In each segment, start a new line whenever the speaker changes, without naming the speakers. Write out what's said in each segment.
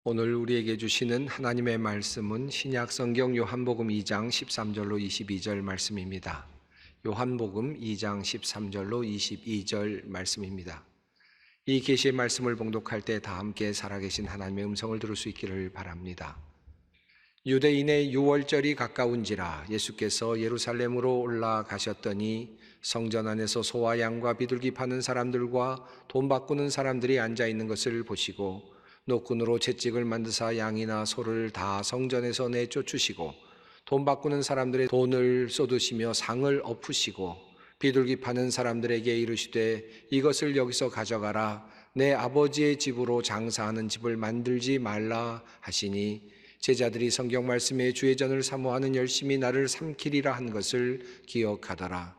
오늘 우리에게 주시는 하나님의 말씀은 신약 성경 요한복음 2장 13절로 22절 말씀입니다. 요한복음 2장 13절로 22절 말씀입니다. 이 계시의 말씀을 봉독할 때 다 함께 살아계신 하나님의 음성을 들을 수 있기를 바랍니다. 유대인의 유월절이 가까운지라 예수께서 예루살렘으로 올라가셨더니 성전 안에서 소와 양과 비둘기 파는 사람들과 돈 바꾸는 사람들이 앉아 있는 것을 보시고 노끈으로 채찍을 만드사 양이나 소를 다 성전에서 내쫓으시고 돈 바꾸는 사람들의 돈을 쏟으시며 상을 엎으시고 비둘기 파는 사람들에게 이르시되 이것을 여기서 가져가라. 내 아버지의 집으로 장사하는 집을 만들지 말라 하시니 제자들이 성경 말씀에 주의 전을 사모하는 열심히 나를 삼키리라 한 것을 기억하더라.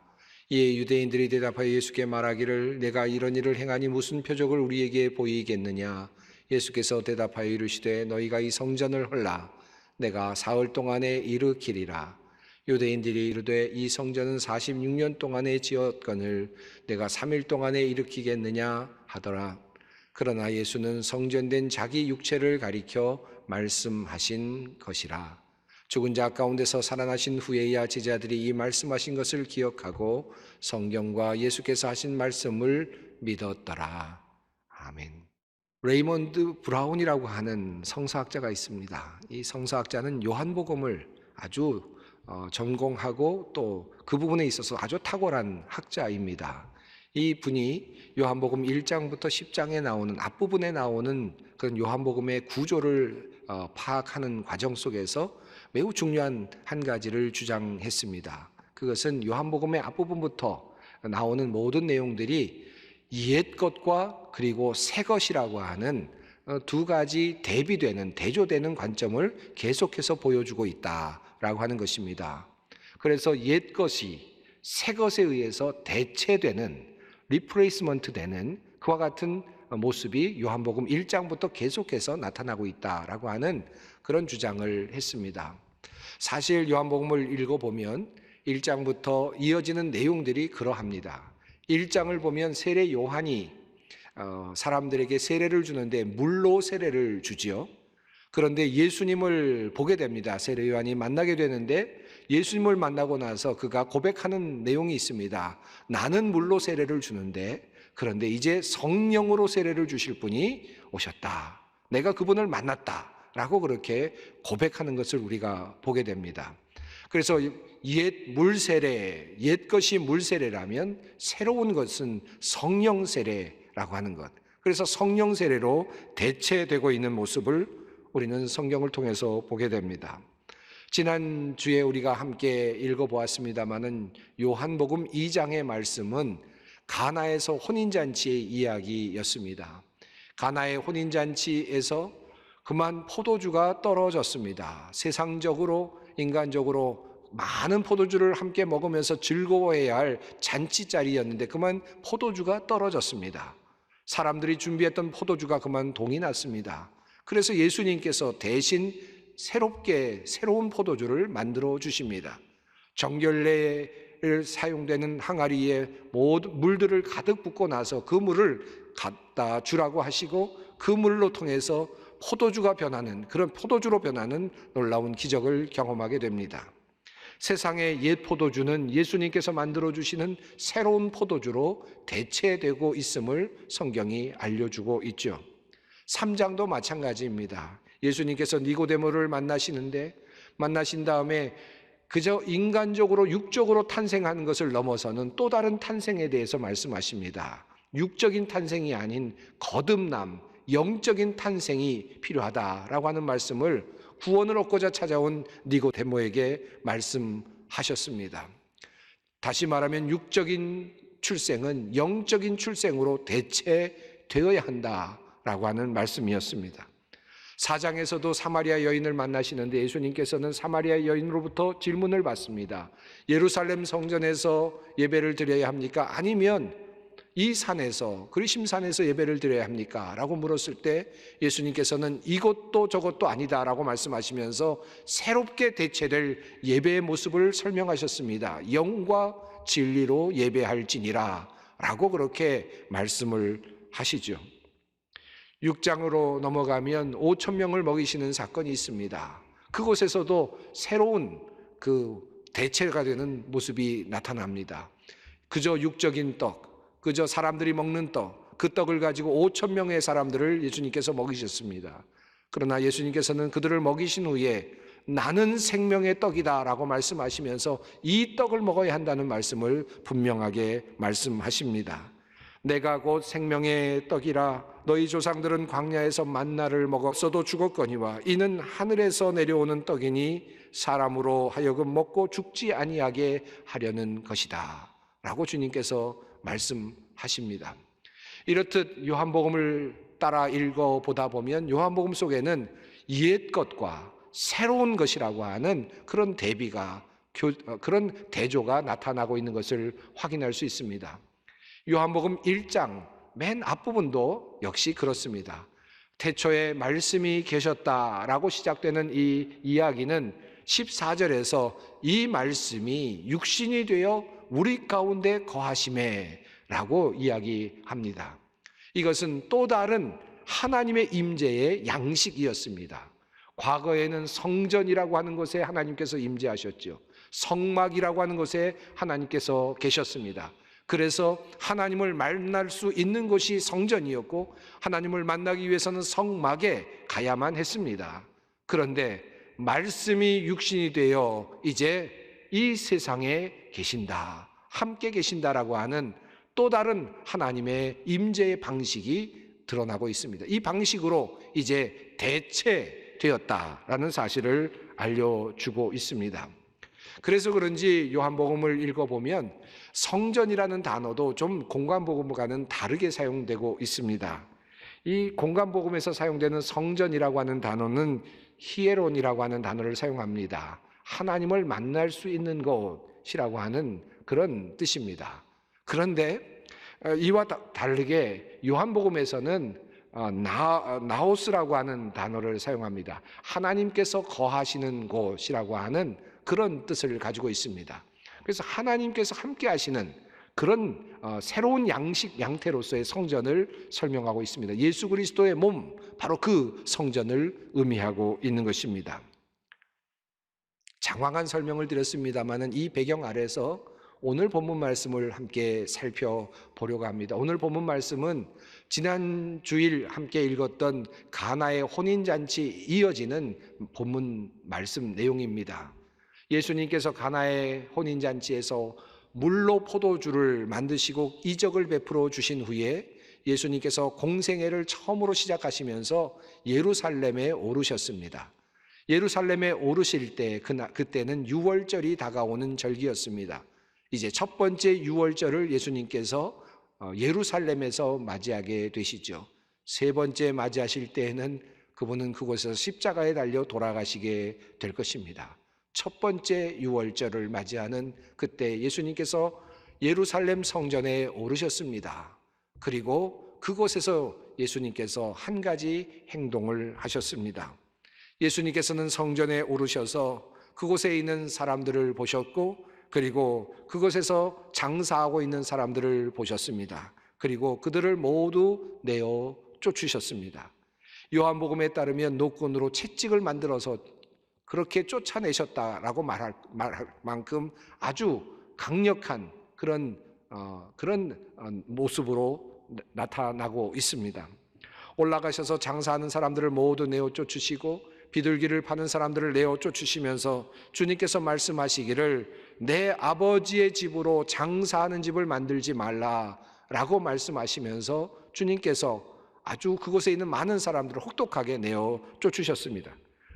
이에 유대인들이 대답하여 예수께 말하기를 내가 이런 일을 행하니 무슨 표적을 우리에게 보이겠느냐. 예수께서 대답하여 이르시되 너희가 이 성전을 헐라 내가 사흘 동안에 일으키리라. 유대인들이 이르되 이 성전은 46년 동안에 지었거늘 내가 3일 동안에 일으키겠느냐 하더라. 그러나 예수는 성전된 자기 육체를 가리켜 말씀하신 것이라. 죽은 자 가운데서 살아나신 후에야 제자들이 이 말씀하신 것을 기억하고 성경과 예수께서 하신 말씀을 믿었더라. 아멘. 레이먼드 브라운이라고 하는 성서학자가 있습니다. 이 성서학자는 요한복음을 아주 전공하고 또 그 부분에 있어서 아주 탁월한 학자입니다. 이 분이 요한복음 1장부터 10장에 나오는 앞부분에 나오는 그런 요한복음의 구조를 파악하는 과정 속에서 매우 중요한 한 가지를 주장했습니다. 그것은 요한복음의 앞부분부터 나오는 모든 내용들이 옛 것과 그리고 새 것이라고 하는 두 가지 대비되는 대조되는 관점을 계속해서 보여주고 있다라고 하는 것입니다. 그래서 옛 것이 새 것에 의해서 대체되는 리플레이스먼트 되는 그와 같은 모습이 요한복음 1장부터 계속해서 나타나고 있다라고 하는 그런 주장을 했습니다. 사실 요한복음을 읽어보면 1장부터 이어지는 내용들이 그러합니다. 1장을 보면 세례 요한이 사람들에게 세례를 주는데 물로 세례를 주지요. 그런데 예수님을 보게 됩니다. 세례 요한이 만나게 되는데 예수님을 만나고 나서 그가 고백하는 내용이 있습니다. 나는 물로 세례를 주는데 그런데 이제 성령으로 세례를 주실 분이 오셨다. 내가 그분을 만났다. 라고 그렇게 고백하는 것을 우리가 보게 됩니다. 그래서 옛 물세례, 옛 것이 물세례라면 새로운 것은 성령 세례라고 하는 것. 그래서 성령 세례로 대체되고 있는 모습을 우리는 성경을 통해서 보게 됩니다. 지난주에 우리가 함께 읽어보았습니다마는 요한복음 2장의 말씀은 가나에서 혼인잔치의 이야기였습니다. 가나의 혼인잔치에서 그만 포도주가 떨어졌습니다. 세상적으로 인간적으로 많은 포도주를 함께 먹으면서 즐거워해야 할 잔치자리였는데 그만 포도주가 떨어졌습니다. 사람들이 준비했던 포도주가 그만 동이 났습니다. 그래서 예수님께서 대신 새로운 포도주를 만들어 주십니다. 정결례를 사용되는 항아리에 모든 물들을 가득 붓고 나서 그 물을 갖다 주라고 하시고 그 물로 통해서 포도주가 변하는 그런 포도주로 변하는 놀라운 기적을 경험하게 됩니다. 세상의 옛 포도주는 예수님께서 만들어주시는 새로운 포도주로 대체되고 있음을 성경이 알려주고 있죠. 3장도 마찬가지입니다. 예수님께서 니고데모를 만나신 다음에 그저 인간적으로 육적으로 탄생하는 것을 넘어서는 또 다른 탄생에 대해서 말씀하십니다. 육적인 탄생이 아닌 거듭남, 영적인 탄생이 필요하다라고 하는 말씀을 구원을 얻고자 찾아온 니고데모에게 말씀하셨습니다. 다시 말하면 육적인 출생은 영적인 출생으로 대체되어야 한다라고 하는 말씀이었습니다. 4장에서도 사마리아 여인을 만나시는데 예수님께서는 사마리아 여인으로부터 질문을 받습니다. 예루살렘 성전에서 예배를 드려야 합니까? 아니면 이 산에서 그리심산에서 예배를 드려야 합니까? 라고 물었을 때 예수님께서는 이것도 저것도 아니다라고 말씀하시면서 새롭게 대체될 예배의 모습을 설명하셨습니다. 영과 진리로 예배할지니라 라고 그렇게 말씀을 하시죠. 6장으로 넘어가면 5천 명을 먹이시는 사건이 있습니다. 그곳에서도 새로운 그 대체가 되는 모습이 나타납니다. 그저 육적인 떡, 그저 사람들이 먹는 떡, 그 떡을 가지고 5천 명의 사람들을 예수님께서 먹이셨습니다. 그러나 예수님께서는 그들을 먹이신 후에 나는 생명의 떡이다 라고 말씀하시면서 이 떡을 먹어야 한다는 말씀을 분명하게 말씀하십니다. 내가 곧 생명의 떡이라 너희 조상들은 광야에서 만나를 먹었어도 죽었거니와 이는 하늘에서 내려오는 떡이니 사람으로 하여금 먹고 죽지 아니하게 하려는 것이다 라고 주님께서 말씀하십니다. 이렇듯 요한복음을 따라 읽어보다 보면 요한복음 속에는 옛 것과 새로운 것이라고 하는 그런 대비가, 그런 대조가 나타나고 있는 것을 확인할 수 있습니다. 요한복음 1장 맨 앞부분도 역시 그렇습니다. 태초에 말씀이 계셨다라고 시작되는 이 이야기는 14절에서 이 말씀이 육신이 되어 우리 가운데 거하심에 라고 이야기합니다. 이것은 또 다른 하나님의 임재의 양식이었습니다. 과거에는 성전이라고 하는 곳에 하나님께서 임재하셨죠. 성막이라고 하는 곳에 하나님께서 계셨습니다. 그래서 하나님을 만날 수 있는 곳이 성전이었고 하나님을 만나기 위해서는 성막에 가야만 했습니다. 그런데 말씀이 육신이 되어 이제 이 세상에 계신다, 함께 계신다라고 하는 또 다른 하나님의 임재의 방식이 드러나고 있습니다. 이 방식으로 이제 대체되었다라는 사실을 알려주고 있습니다. 그래서 그런지 요한복음을 읽어보면 성전이라는 단어도 좀 공관복음과는 다르게 사용되고 있습니다. 이 공관복음에서 사용되는 성전이라고 하는 단어는 히에론이라고 하는 단어를 사용합니다. 하나님을 만날 수 있는 곳이라고 하는 그런 뜻입니다. 그런데 이와 다르게 요한복음에서는 나오스라고 하는 단어를 사용합니다. 하나님께서 거하시는 곳이라고 하는 그런 뜻을 가지고 있습니다. 그래서 하나님께서 함께 하시는 그런 새로운 양태로서의 성전을 설명하고 있습니다. 예수 그리스도의 몸, 바로 그 성전을 의미하고 있는 것입니다. 장황한 설명을 드렸습니다마는 이 배경 아래서 오늘 본문 말씀을 함께 살펴보려고 합니다. 오늘 본문 말씀은 지난 주일 함께 읽었던 가나의 혼인잔치 이어지는 본문 말씀 내용입니다. 예수님께서 가나의 혼인잔치에서 물로 포도주를 만드시고 이적을 베풀어 주신 후에 예수님께서 공생애를 처음으로 시작하시면서 예루살렘에 오르셨습니다. 예루살렘에 오르실 때 그때는 유월절이 다가오는 절기였습니다. 이제 첫 번째 유월절을 예수님께서 예루살렘에서 맞이하게 되시죠. 세 번째 맞이하실 때에는 그분은 그곳에서 십자가에 달려 돌아가시게 될 것입니다. 첫 번째 유월절을 맞이하는 그때 예수님께서 예루살렘 성전에 오르셨습니다. 그리고 그곳에서 예수님께서 한 가지 행동을 하셨습니다. 예수님께서는 성전에 오르셔서 그곳에 있는 사람들을 보셨고 그리고 그곳에서 장사하고 있는 사람들을 보셨습니다. 그리고 그들을 모두 내어 쫓으셨습니다. 요한복음에 따르면 노끈으로 채찍을 만들어서 그렇게 쫓아내셨다라고 말할 만큼 아주 강력한 그런 모습으로 나타나고 있습니다. 올라가셔서 장사하는 사람들을 모두 내어 쫓으시고 비둘기를 파는 사람들을 내어 쫓으시면서 주님께서 말씀하시기를 내 아버지의 집으로 장사하는 집을 만들지 말라라고 말씀하시면서 주님께서 아주 그곳에 있는 많은 사람들을 혹독하게 내어 쫓으셨습니다.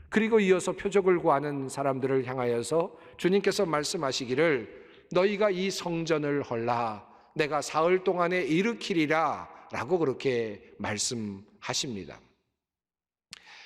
그리고 이어서 표적을 구하는 사람들을 향하여서 주님께서 말씀하시기를 너희가 이 성전을 헐라 내가 사흘 동안에 일으키리라 라고 그렇게 말씀하십니다.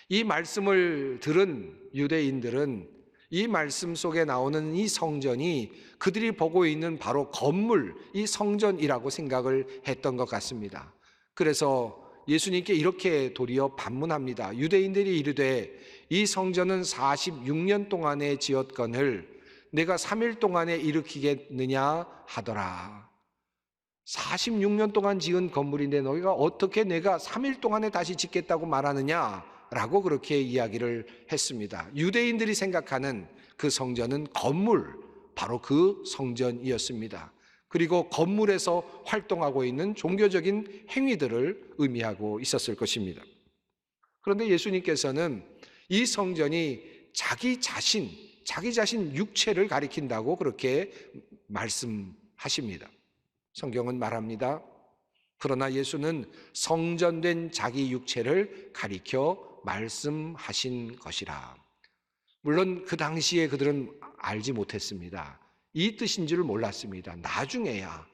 이 말씀을 들은 유대인들은 이 말씀 속에 나오는 이 성전이 그들이 보고 있는 바로 건물, 이 성전이라고 생각을 했던 것 같습니다. 그래서 예수님께 이렇게 도리어 반문합니다. 유대인들이 이르되 이 성전은 46년 동안에 지었거늘 내가 3일 동안에 일으키겠느냐 하더라. 46년 동안 지은 건물인데 너희가 어떻게 내가 3일 동안에 다시 짓겠다고 말하느냐라고 그렇게 이야기를 했습니다. 유대인들이 생각하는 그 성전은 건물, 바로 그 성전이었습니다. 그리고 건물에서 활동하고 있는 종교적인 행위들을 의미하고 있었을 것입니다. 그런데 예수님께서는 이 성전이 자기 자신 육체를 가리킨다고 그렇게 말씀하십니다. 성경은 말합니다. 그러나 예수는 성전된 자기 육체를 가리켜 말씀하신 것이라. 물론 그 당시에 그들은 알지 못했습니다. 이 뜻인 줄 몰랐습니다. 나중에야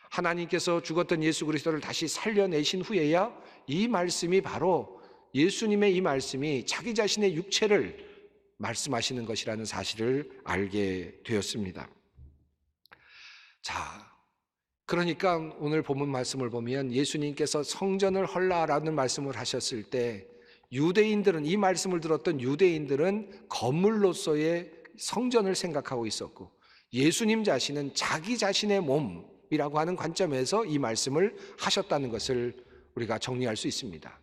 하나님께서 죽었던 예수 그리스도를 다시 살려내신 후에야 이 말씀이 바로 예수님의 이 말씀이 자기 자신의 육체를 말씀하시는 것이라는 사실을 알게 되었습니다. 자, 그러니까 오늘 본문 말씀을 보면 예수님께서 성전을 헐라라는 말씀을 하셨을 때 유대인들은, 이 말씀을 들었던 유대인들은 건물로서의 성전을 생각하고 있었고, 예수님 자신은 자기 자신의 몸이라고 하는 관점에서 이 말씀을 하셨다는 것을 우리가 정리할 수 있습니다.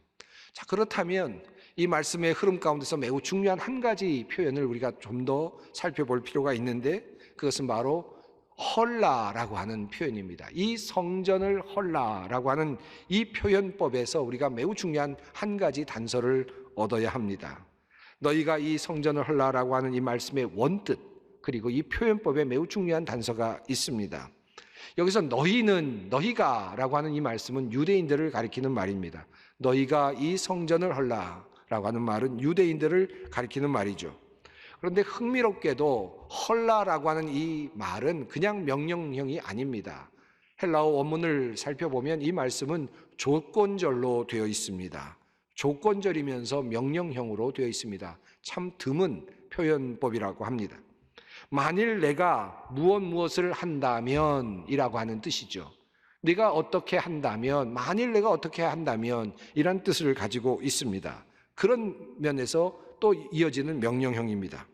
자, 그렇다면 이 말씀의 흐름 가운데서 매우 중요한 한 가지 표현을 우리가 좀 더 살펴볼 필요가 있는데, 그것은 바로 헐라라고 하는 표현입니다. 이 성전을 헐라라고 하는 이 표현법에서 우리가 매우 중요한 한 가지 단서를 얻어야 합니다. 너희가 이 성전을 헐라라고 하는 이 말씀의 원뜻, 그리고 이 표현법에 매우 중요한 단서가 있습니다. 여기서 너희가라고 하는 이 말씀은 유대인들을 가리키는 말입니다. 너희가 이 성전을 헐라라고 하는 말은 유대인들을 가리키는 말이죠. 그런데 흥미롭게도 헐라라고 하는 이 말은 그냥 명령형이 아닙니다. 헬라어 원문을 살펴보면 이 말씀은 조건절로 되어 있습니다. 조건절이면서 명령형으로 되어 있습니다. 참 드문 표현법이라고 합니다. 만일 내가 무엇을 한다면 이라고 하는 뜻이죠. 네가 어떻게 한다면, 만일 내가 어떻게 한다면 이란 뜻을 가지고 있습니다. 그런 면에서 또 이어지는 명령형입니다.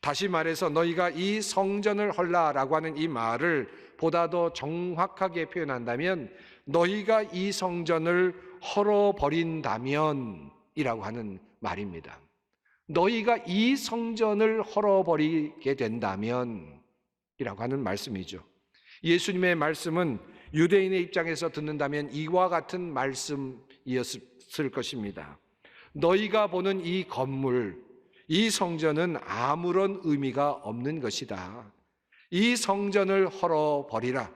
다시 말해서 너희가 이 성전을 헐라라고 하는 이 말을 보다 더 정확하게 표현한다면 너희가 이 성전을 헐어버린다면 이라고 하는 말입니다. 너희가 이 성전을 헐어버리게 된다면 이라고 하는 말씀이죠. 예수님의 말씀은 유대인의 입장에서 듣는다면 이와 같은 말씀이었을 것입니다. 너희가 보는 이 건물, 이 성전은 아무런 의미가 없는 것이다. 이 성전을 헐어버리라.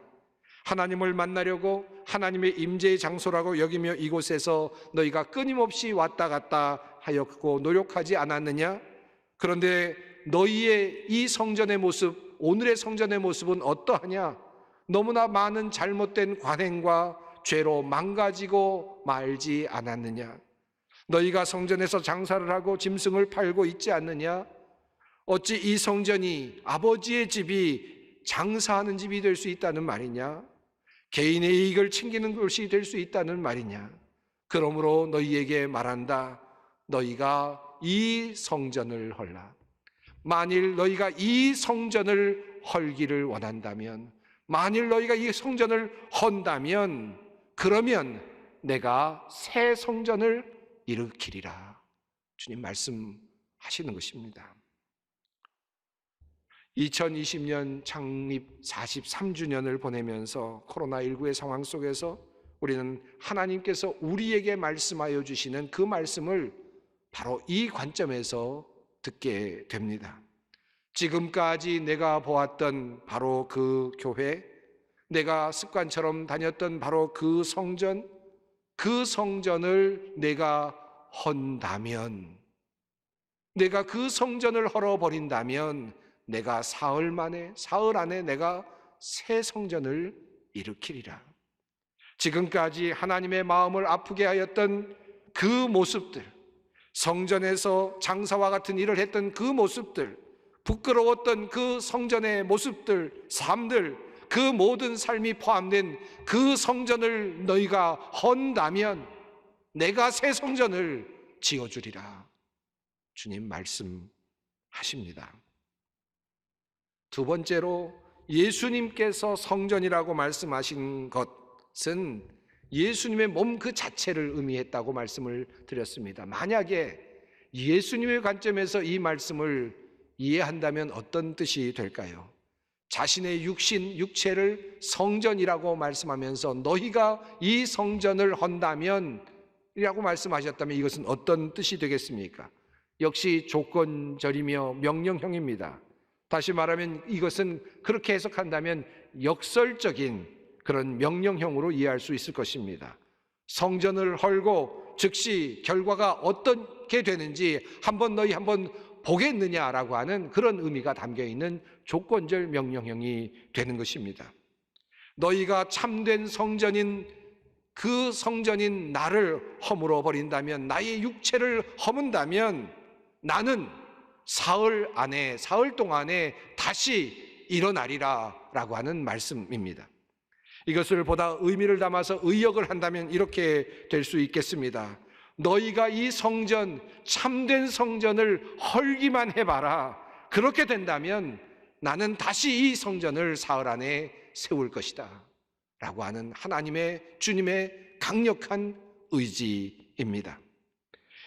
하나님을 만나려고 하나님의 임재의 장소라고 여기며 이곳에서 너희가 끊임없이 왔다 갔다 하였고 노력하지 않았느냐? 그런데 너희의 이 성전의 모습, 오늘의 성전의 모습은 어떠하냐? 너무나 많은 잘못된 관행과 죄로 망가지고 말지 않았느냐? 너희가 성전에서 장사를 하고 짐승을 팔고 있지 않느냐? 어찌 이 성전이 아버지의 집이 장사하는 집이 될 수 있다는 말이냐? 개인의 이익을 챙기는 것이 될 수 있다는 말이냐? 그러므로 너희에게 말한다. 너희가 이 성전을 헐라. 만일 너희가 이 성전을 헐기를 원한다면, 만일 너희가 이 성전을 헌다면, 그러면 내가 새 성전을 일으키리라. 주님 말씀하시는 것입니다. 2020년 창립 43주년을 보내면서 코로나19의 상황 속에서 우리는 하나님께서 우리에게 말씀하여 주시는 그 말씀을 바로 이 관점에서 듣게 됩니다. 지금까지 내가 보았던 바로 그 교회, 내가 습관처럼 다녔던 바로 그 성전, 그 성전을 내가 헌다면, 내가 그 성전을 헐어버린다면 내가 사흘 안에 내가 새 성전을 일으키리라. 지금까지 하나님의 마음을 아프게 하였던 그 모습들, 성전에서 장사와 같은 일을 했던 그 모습들, 부끄러웠던 그 성전의 모습들, 삶들, 그 모든 삶이 포함된 그 성전을 너희가 헌다면 내가 새 성전을 지어주리라. 주님 말씀하십니다. 두 번째로 예수님께서 성전이라고 말씀하신 것, 것은 예수님의 몸 그 자체를 의미했다고 말씀을 드렸습니다. 만약에 예수님의 관점에서 이 말씀을 이해한다면 어떤 뜻이 될까요? 자신의 육체를 성전이라고 말씀하면서 너희가 이 성전을 헌다면 이라고 말씀하셨다면 이것은 어떤 뜻이 되겠습니까? 역시 조건절이며 명령형입니다. 다시 말하면 이것은 그렇게 해석한다면 역설적인 그런 명령형으로 이해할 수 있을 것입니다. 성전을 헐고 즉시 결과가 어떻게 되는지 너희 한번 보겠느냐라고 하는 그런 의미가 담겨있는 조건절 명령형이 되는 것입니다. 너희가 참된 성전인 그 성전인 나를 허물어 버린다면, 나의 육체를 허문다면 나는 사흘 동안에 다시 일어나리라 라고 하는 말씀입니다. 이것을 보다 의미를 담아서 의역을 한다면 이렇게 될 수 있겠습니다. 너희가 이 성전, 참된 성전을 헐기만 해봐라. 그렇게 된다면 나는 다시 이 성전을 사흘 안에 세울 것이다 라고 하는 주님의 강력한 의지입니다.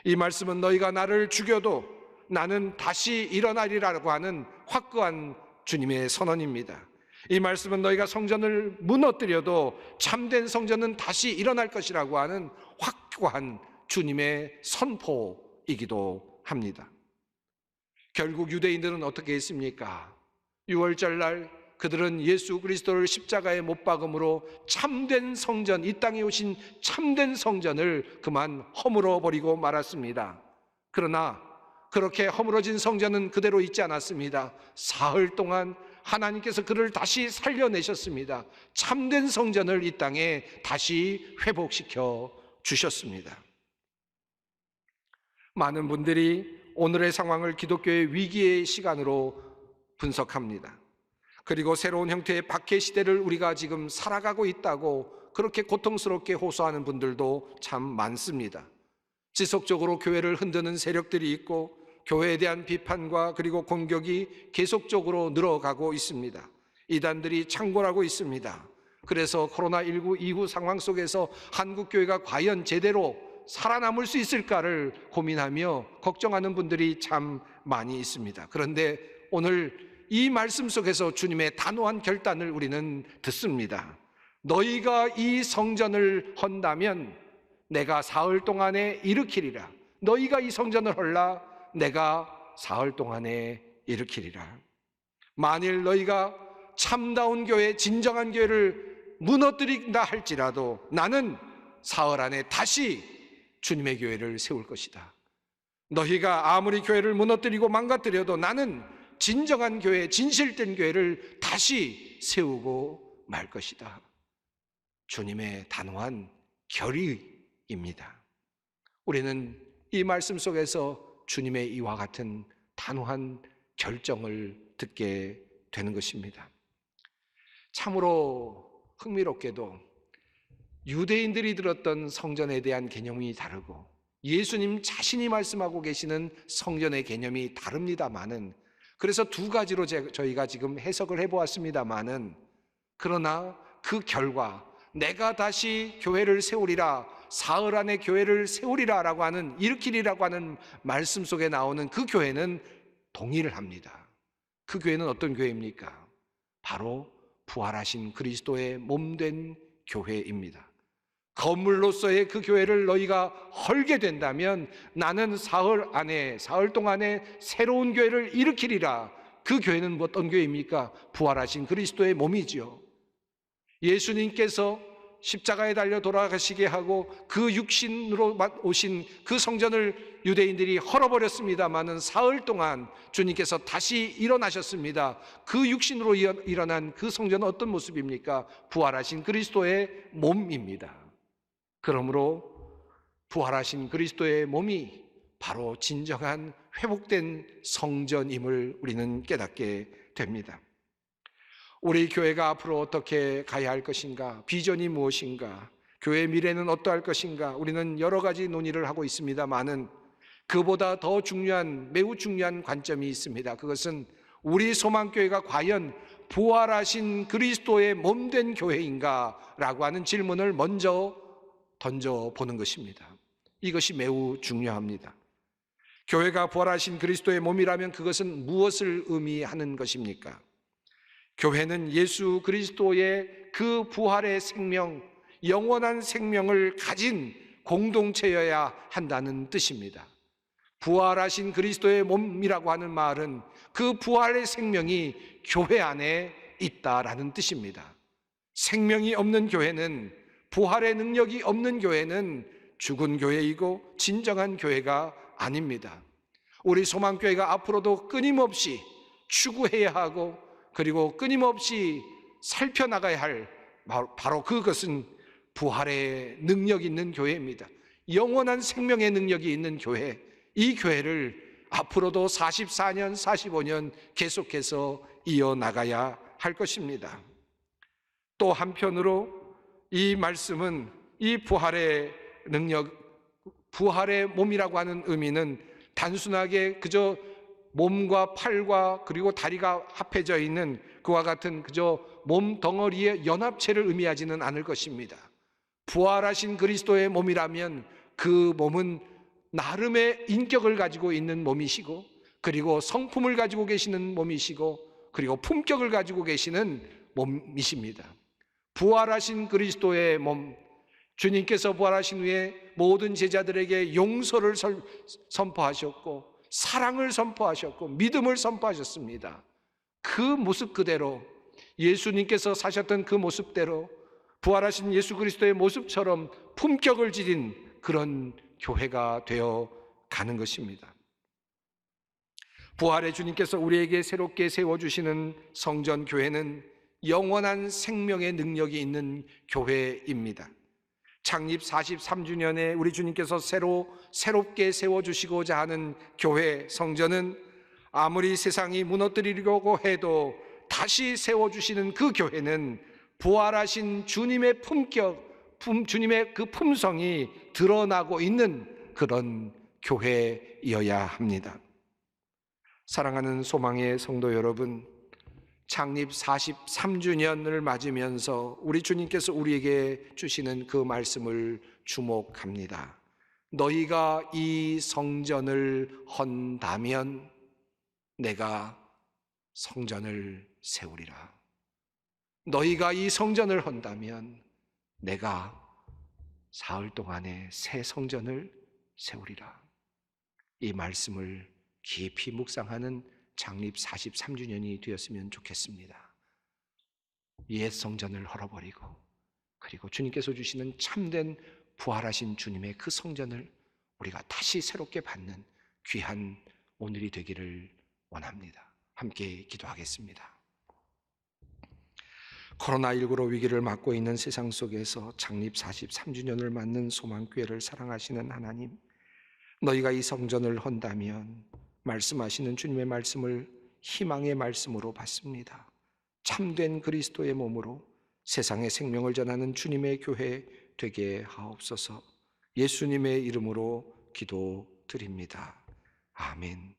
이 말씀은 너희가 나를 죽여도 나는 다시 일어나리라고 하는 확고한 주님의 선언입니다. 이 말씀은 너희가 성전을 무너뜨려도 참된 성전은 다시 일어날 것이라고 하는 확고한 주님의 선포이기도 합니다. 결국 유대인들은 어떻게 했습니까? 유월절 날 그들은 예수 그리스도를 십자가에 못 박음으로 참된 성전, 이 땅에 오신 참된 성전을 그만 허물어 버리고 말았습니다. 그러나 그렇게 허물어진 성전은 그대로 있지 않았습니다. 사흘 동안 하나님께서 그를 다시 살려내셨습니다. 참된 성전을 이 땅에 다시 회복시켜 주셨습니다. 많은 분들이 오늘의 상황을 기독교의 위기의 시간으로 분석합니다. 그리고 새로운 형태의 박해 시대를 우리가 지금 살아가고 있다고 그렇게 고통스럽게 호소하는 분들도 참 많습니다. 지속적으로 교회를 흔드는 세력들이 있고 교회에 대한 비판과 그리고 공격이 계속적으로 늘어가고 있습니다. 이단들이 창궐하고 있습니다. 그래서 코로나19 이후 상황 속에서 한국교회가 과연 제대로 살아남을 수 있을까를 고민하며 걱정하는 분들이 참 많이 있습니다. 그런데 오늘 이 말씀 속에서 주님의 단호한 결단을 우리는 듣습니다. 너희가 이 성전을 헌다면 내가 사흘 동안에 일으키리라. 너희가 이 성전을 헐라. 내가 사흘 동안에 일으키리라. 만일 너희가 참다운 교회, 진정한 교회를 무너뜨린다 할지라도 나는 사흘 안에 다시 주님의 교회를 세울 것이다. 너희가 아무리 교회를 무너뜨리고 망가뜨려도 나는 진정한 교회, 진실된 교회를 다시 세우고 말 것이다. 주님의 단호한 결의입니다. 우리는 이 말씀 속에서 주님의 이와 같은 단호한 결정을 듣게 되는 것입니다. 참으로 흥미롭게도 유대인들이 들었던 성전에 대한 개념이 다르고 예수님 자신이 말씀하고 계시는 성전의 개념이 다릅니다마는, 그래서 두 가지로 저희가 지금 해석을 해보았습니다마는, 그러나 그 결과 내가 다시 교회를 세우리라, 사흘 안에 교회를 세우리라 라고 하는, 일으키리라고 하는 말씀 속에 나오는 그 교회는 동의를 합니다. 그 교회는 어떤 교회입니까? 바로 부활하신 그리스도의 몸된 교회입니다. 건물로서의 그 교회를 너희가 헐게 된다면 나는 사흘 동안에 새로운 교회를 일으키리라. 그 교회는 어떤 교회입니까? 부활하신 그리스도의 몸이지요. 예수님께서 십자가에 달려 돌아가시게 하고 그 육신으로 오신 그 성전을 유대인들이 헐어버렸습니다마는 사흘 동안 주님께서 다시 일어나셨습니다. 그 육신으로 일어난 그 성전은 어떤 모습입니까? 부활하신 그리스도의 몸입니다. 그러므로 부활하신 그리스도의 몸이 바로 진정한 회복된 성전임을 우리는 깨닫게 됩니다. 우리 교회가 앞으로 어떻게 가야 할 것인가? 비전이 무엇인가? 교회의 미래는 어떠할 것인가? 우리는 여러 가지 논의를 하고 있습니다마는 그보다 더 중요한, 매우 중요한 관점이 있습니다. 그것은 우리 소망교회가 과연 부활하신 그리스도의 몸된 교회인가? 라고 하는 질문을 먼저 던져보는 것입니다. 이것이 매우 중요합니다. 교회가 부활하신 그리스도의 몸이라면 그것은 무엇을 의미하는 것입니까? 교회는 예수 그리스도의 그 부활의 생명, 영원한 생명을 가진 공동체여야 한다는 뜻입니다. 부활하신 그리스도의 몸이라고 하는 말은 그 부활의 생명이 교회 안에 있다라는 뜻입니다. 생명이 없는 교회는, 부활의 능력이 없는 교회는 죽은 교회이고 진정한 교회가 아닙니다. 우리 소망교회가 앞으로도 끊임없이 추구해야 하고 그리고 끊임없이 살펴나가야 할 바로 그것은 부활의 능력이 있는 교회입니다. 영원한 생명의 능력이 있는 교회, 이 교회를 앞으로도 44년, 45년 계속해서 이어나가야 할 것입니다. 또 한편으로 이 말씀은 이 부활의 능력, 부활의 몸이라고 하는 의미는 단순하게 그저 몸과 팔과 그리고 다리가 합해져 있는 그와 같은 그저 몸 덩어리의 연합체를 의미하지는 않을 것입니다. 부활하신 그리스도의 몸이라면 그 몸은 나름의 인격을 가지고 있는 몸이시고 그리고 성품을 가지고 계시는 몸이시고 그리고 품격을 가지고 계시는 몸이십니다. 부활하신 그리스도의 몸, 주님께서 부활하신 후에 모든 제자들에게 용서를 선포하셨고 사랑을 선포하셨고 믿음을 선포하셨습니다. 그 모습 그대로, 예수님께서 사셨던 그 모습대로 부활하신 예수 그리스도의 모습처럼 품격을 지닌 그런 교회가 되어 가는 것입니다. 부활의 주님께서 우리에게 새롭게 세워주시는 성전 교회는 영원한 생명의 능력이 있는 교회입니다. 창립 43주년에 우리 주님께서 새롭게 세워주시고자 하는 교회 성전은 아무리 세상이 무너뜨리려고 해도 다시 세워주시는 그 교회는 부활하신 주님의 품격, 주님의 그 품성이 드러나고 있는 그런 교회여야 합니다. 사랑하는 소망의 성도 여러분, 창립 43주년을 맞으면서 우리 주님께서 우리에게 주시는 그 말씀을 주목합니다. 너희가 이 성전을 헌다면 내가 성전을 세우리라. 너희가 이 성전을 헌다면 내가 사흘 동안에 새 성전을 세우리라. 이 말씀을 깊이 묵상하는 창립 43주년이 되었으면 좋겠습니다. 옛 성전을 헐어버리고 그리고 주님께서 주시는 참된 부활하신 주님의 그 성전을 우리가 다시 새롭게 받는 귀한 오늘이 되기를 원합니다. 함께 기도하겠습니다. 코로나19로 위기를 맞고 있는 세상 속에서 창립 43주년을 맞는 소망교회를 사랑하시는 하나님, 너희가 이 성전을 헌다면 말씀하시는 주님의 말씀을 희망의 말씀으로 받습니다. 참된 그리스도의 몸으로 세상에 생명을 전하는 주님의 교회 되게 하옵소서. 예수님의 이름으로 기도드립니다. 아멘.